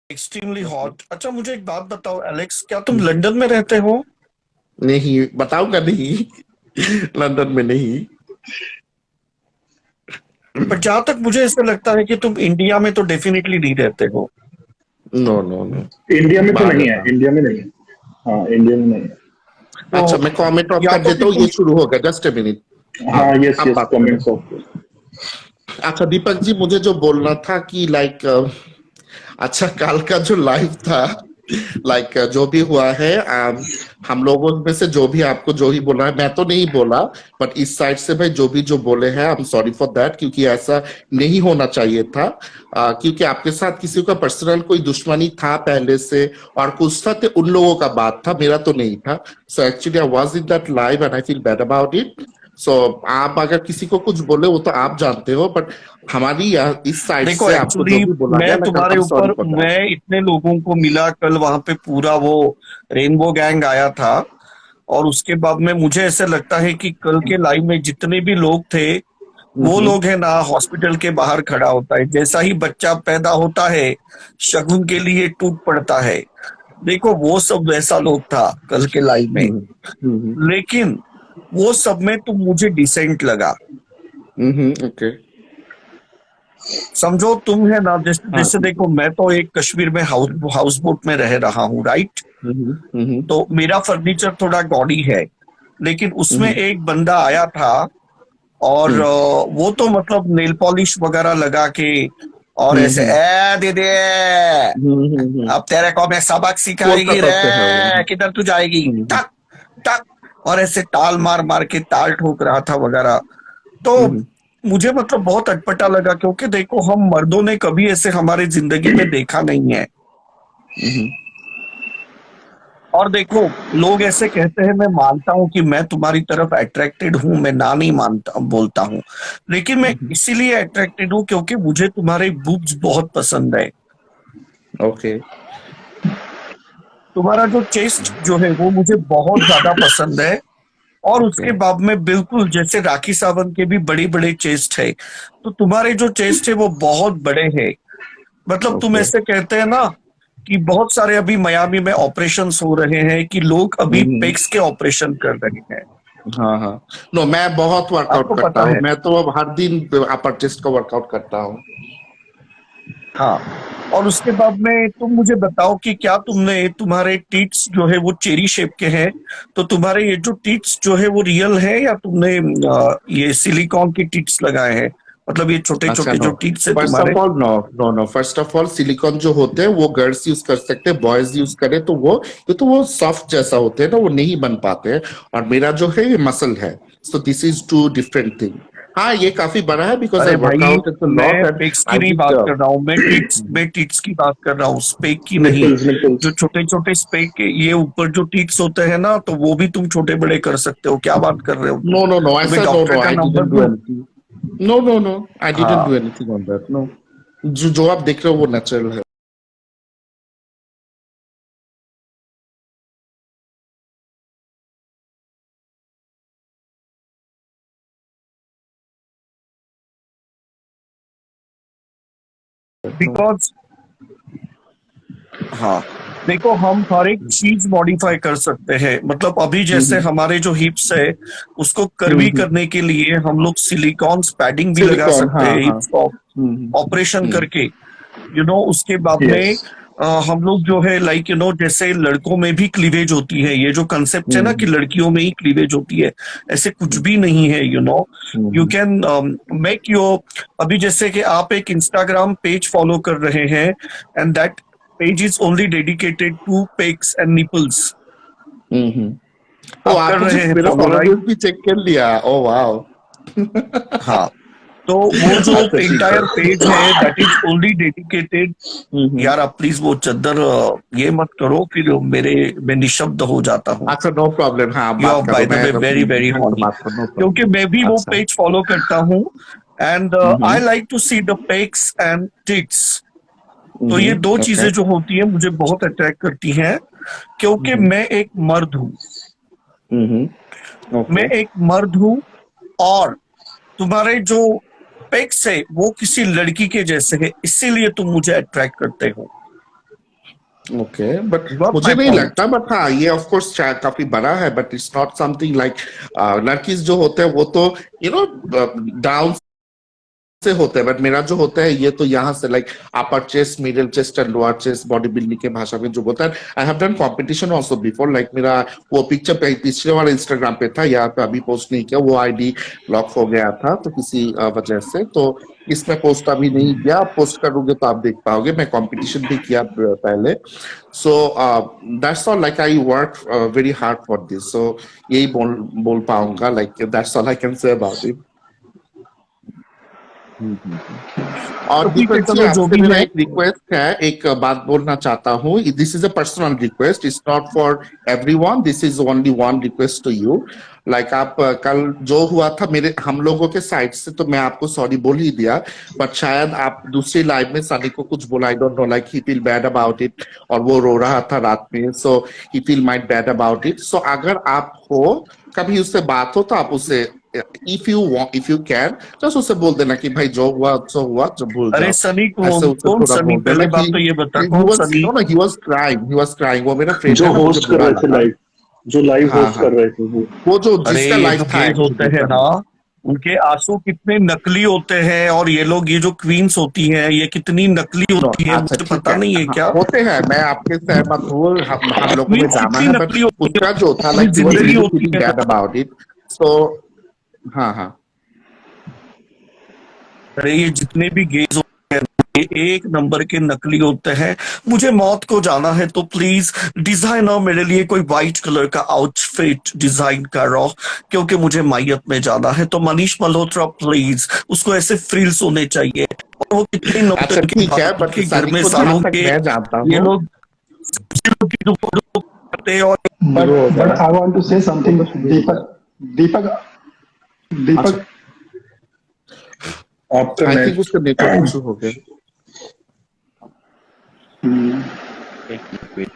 Extremely hot. अच्छा, मुझे एक बात बताओ एलेक्स, क्या तुम लंदन में रहते हो? नहीं बताऊंगा नहीं। लंदन में नहीं। पर जहां तक मुझे ऐसा लगता है कि तुम इंडिया में तो डेफिनेटली नहीं रहते हो। No no no. इंडिया में तो बाहर नहीं है, रहता हूँ। इंडिया में नहीं है। हाँ, इंडिया में नहीं है। तो अच्छा, मैं कमेंट ऑफ या कर तो देता फिर हूँ, ये तुम शुरू हो गया, जस्ट ए मिनट। हाँ, हाँ, यस आप यस, बात करें। Comments of. अच्छा दीपक जी, मुझे जो बोलना था कि अच्छा कल का जो लाइव था, जो भी हुआ है, हम लोगों में से जो भी आपको जो ही बोला है, मैं तो नहीं बोला, बट इस साइड से भाई जो भी जो बोले हैं, I am sorry for that, क्योंकि ऐसा नहीं होना चाहिए था। क्योंकि आपके साथ किसी का पर्सनल कोई दुश्मनी था पहले से, और कुछ था तो उन लोगों का बात था, मेरा तो नहीं था। So actually I was in that live and I feel bad about it. So आप अगर किसी को कुछ बोले वो तो आप जानते हो, बट हमारी इस साइड देखो, से आपको जो एक्चुअली भी बोला गया, मैं आई तुम्हारे एम सॉरी ऊपर, फॉर दैट। मैं इतने लोगों को मिला कल वहां पे, पूरा वो रेनबो गैंग आया था। और उसके बाद में मुझे ऐसा लगता है कि कल के लाइव में जितने भी लोग थे, वो लोग है ना, हॉस्पिटल के बाहर खड़ा होता है जैसा ही बच्चा पैदा होता है, शगुन के लिए टूट पड़ता है। देखो, वो सब वैसा लोग था कल के लाइव में। लेकिन वो सब में तुम मुझे डिसेंट लगा। ओके। समझो तुम है ना, जैसे हाँ। जैसे देखो, मैं तो एक कश्मीर में हाउस बोट में रह रहा हूँ, राइट? तो मेरा फर्नीचर थोड़ा गॉडी है। लेकिन उसमें एक बंदा आया था, और वो तो मतलब नेल पॉलिश वगैरह लगा के, और ऐसे ए दीदी, अब तेरे को मैं सबक सिखाएगी रे, कोलकाता से है वो। किधर तू जाएगी, हम्म, टक टक। और ऐसे टाल मार मार के ताल ठोक रहा था वगैरह। तो हम्म, मुझे मतलब बहुत अटपटा लगा, क्योंकि देखो, हम मर्दों ने कभी ऐसे हमारे जिंदगी में देखा नहीं है। हम्म, और देखो, लोग ऐसे कहते हैं, मैं मानता हूं कि मैं तुम्हारी तरफ अट्रैक्टेड हूं, मैं ना नहीं मानता, बोलता हूं। लेकिन मैं इसीलिए अट्रैक्टेड हूं क्योंकि मुझे तुम्हारे बूब्स बहुत पसंद है। ओके। तुम्हारा जो चेस्ट जो है वो मुझे बहुत ज्यादा पसंद है। और ओके। उसके बाद में बिल्कुल जैसे राखी सावंत के भी बड़े बड़े चेस्ट है, तो तुम्हारे जो चेस्ट है वो बहुत बड़े हैं। मतलब तुम ओके। ऐसे कहते हैं ना कि बहुत सारे अभी मियामी में ऑपरेशंस हो रहे हैं, कि लोग अभी हम्म, पेक्स के ऑपरेशन कर रहे हैं। हाँ हाँ। नो, मैं बहुत वर्कआउट आपको करता पता हूँ, है? मैं तो अब हर दिन अपर चेस्ट का वर्कआउट करता हूँ। हाँ। और उसके बाद में तुम मुझे बताओ कि क्या तुमने, तुम्हारे टीट्स जो है वो चेरी शेप के हैं, तो तुम्हारे ये जो टीट्स जो है वो रियल है, या तुमने ये सिलिकॉन की टीट्स लगाए हैं? मतलब ये छोटे अच्छा, छोटे नो। जो टीट्स है फर्स्ट तुम्हारे। Of all, no no no, first of all silicon जो होते हैं वो गर्ल्स यूज कर सकते हैं, बॉयज यूज करें तो वो सॉफ्ट जैसा होते हैं ना, वो नहीं बन पाते हैं। और मेरा जो है ये मसल है। So this is two different thing. हाँ, ये काफी बड़ा है बिकॉज आई अरे वर्क भाई, आउट इट अ लॉट मैं एंड पेक्स की आई नहीं डिड। बात कर रहा हूँ, मैं टीट्स की बात कर रहा हूँ, स्पेक की नहीं। Nipples nipples. जो छोटे छोटे स्पेक के ये ऊपर जो टीट्स होते हैं ना, तो वो भी तुम छोटे बड़े कर सकते हो। क्या बात कर रहे हो तुम? नो नो नो, तुम्हें ऐसा नो डॉक्टर नो, का आई नंबर डिडंट डू दूं? Anything. No no no, I didn't हाँ। Do anything on that, no. जो जो आप देख रहे हो वो नेचुरल है। नो। बिकॉज, हाँ, देखो, हम हर एक चीज मॉडिफाई कर सकते हैं। मतलब अभी जैसे हमारे जो हिप्स है, उसको कर्वी करने के लिए हम लोग सिलिकॉन्स पैडिंग भी लगा सिलिकॉन, सकते हाँ हैं हाँ। हिप्स को ऑपरेशन हम्म, करके। उसके बाद यस। में हम लोग जो है, लाइक जैसे लड़कों में भी क्लीवेज होती है, ये जो कंसेप्ट है ना कि हम्म, लड़कियों में ही क्लीवेज होती है, ऐसे कुछ भी नहीं है। You hmm, can make your, अभी जैसे कि आप एक इंस्टाग्राम पेज फॉलो कर रहे हैं, and that page is only dedicated to pecs and nipples. Hmm. Oh, आप कर आपने रहे सिर्फ हैं मेरा फॉलो, राइट? फॉलोअर्स भी चेक कर लिया, ओ वाओ। हाँ। तो वो जो अच्छा ठीक है। इंटायर पेज है, दैट इज ओनली डेडिकेटेड। हम्म। यार, आप प्लीज वो चादर ये मत करो, फिर मैं निशब्द हो जाता हूँ। अच्छा, नो प्रॉब्लम, हाँ आप यू आर बात करो, बाय द मैं वे वेरी वेरी ढंग से हॉनी। बात करो, नो क्योंकि प्रॉब्लम। मैं भी वो अच्छा। पेज फॉलो करता हूँ, and I like to see the pecs and tits. तो ये दो ओके। चीजें जो होती है मुझे बहुत अट्रैक्ट करती हैं, क्योंकि मैं एक मर्द हूँ। मैं ओके। एक मर्द हूँ। और तुम्हारे जो पेक्स है वो किसी लड़की के जैसे है, इसीलिए तुम मुझे अट्रैक्ट करते हो। ओके बट गॉट मुझे माय नहीं पॉइंट। लगता, बट हाँ ये ऑफ कोर्स काफी बड़ा है, but it's not something like लड़कीज जो होते हैं वो तो यू नो डाउन से होते हैं, बट मेरा जो होता है ये तो यहाँ से like upper chest, middle chest and lower chest, body building के भाषा में जो होता है। I have done competition also before, like मेरा वो पिक्चर पिछले वाला इंस्टाग्राम पे था, यहाँ पे अभी पोस्ट नहीं किया, वो आईडी लॉक हो गया था तो किसी वजह से, तो इसमें पोस्ट अभी नहीं किया, पोस्ट करूंगे तो आप देख पाओगे। मैं कंपटीशन भी किया पहले, so that's all, like I work very hard for this, so यही बोल बोल पाऊंगा, like that's all I can say about it. और तो ठीक है, दीपक जी चलो जो आपसे भी मेरा है। एक रिक्वेस्ट है, एक बात बोलना चाहता हूँ, this is a personal request, it's not for everyone, this is only one request to you. Like आप कल जो हुआ था मेरे हम लोगों के साइड से, तो मैं आपको सॉरी बोल ही दिया, बट शायद आप दूसरी लाइव में सनी को कुछ बोला, I don't know, like he feel bad about it, और वो रो रहा था रात में, so he feel might bad about it. So अगर आप हो कभी उससे बात हो तो आप उसे if you want, if you can, just उसे बोल देना कि भाई जो हुआ सो हुआ, जो भूल अरे जाओ, सनी ऐसे उसे कौन थोड़ा सनी, बोल देना पहले कि बात तो ये बता he कौन was Sunny. no no he was crying, वो मेरा फ्रेंड जो है ना, मुझे होस्ट कर बुरा रहे थे लगा। लाइव, जो लाइव हाँ होस्ट हाँ, कर रहे थे वो जो अरे जिसका ये लाइफ जो था गेज होते एक्चुअली हैं ना, सनी। उनके आंसू कितने नकली होते हैं, और ये लोग, ये जो क्वींस होती हैं, ये कितनी नकली नो होती है, अच्छा मुझे ठीक पता है, नहीं है हाँ, क्या। होते हैं, मैं आपके सहमत हूँ, हम लोगों में क्वींस ड्रामा कितनी है, बट नकली होती है, उसका जो था पूरी लाइक ही वाज जिंदगी रियली होती फीलिंग है बैड ना। अबाउट इट, सो हाँ हाँ। अरे ये जितने भी गेज होते हैं, ये एक नंबर के नकली होते हैं। मुझे मौत को जाना है तो प्लीज डिजाइनर मेरे लिए कोई व्हाइट कलर का आउटफिट डिजाइन करो, क्योंकि मुझे मैयत में जाना है। तो मनीष मल्होत्रा प्लीज, उसको ऐसे फ्रिल्स होने चाहिए। और वो कितनी अच्छा नौटंकी ठीक है, भारत बट के घर सनी में को जहां सालों तक के मैं जानता ये हूँ, लोग सब्जियों की दुकानों करते हैं। और हीरो हो But गया, I want to say something, superstar हो Deepak, अच्छा Deepak. गया। आपका आई थिंक नेट उसका नेटवर्क इशू हो गया। Hmm. एक मिनट वेट